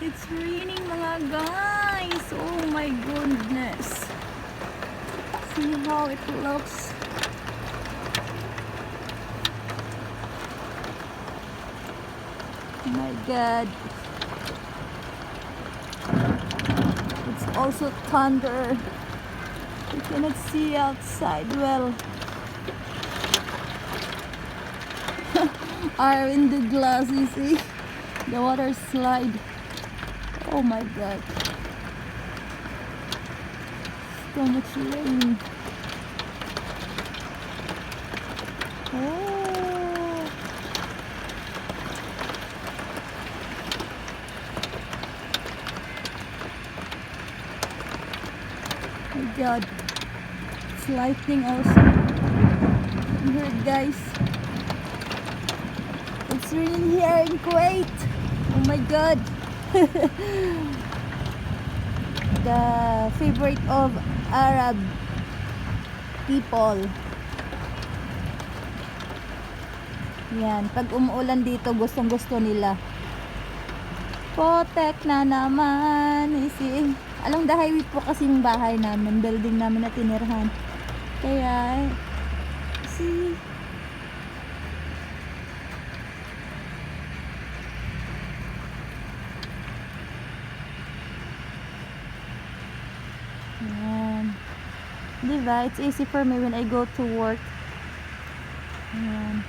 It's raining mga guys. Oh my goodness. See how it looks. Oh my god. It's also thunder. You cannot see outside well. Are in the glass, you see? The water slide. Oh my god. So much rain. Oh. My god. It's lightning also. You heard, guys? It's raining here in Kuwait. Oh my god. The favorite of Arab people. Yan, pag umuulan dito, gustong gusto nila. Potek na naman. See, along the highway po kasing bahay namin, building namin na tinirhan. Kaya, see, yan. Diba? It's easy for me when I go to work. Ayan.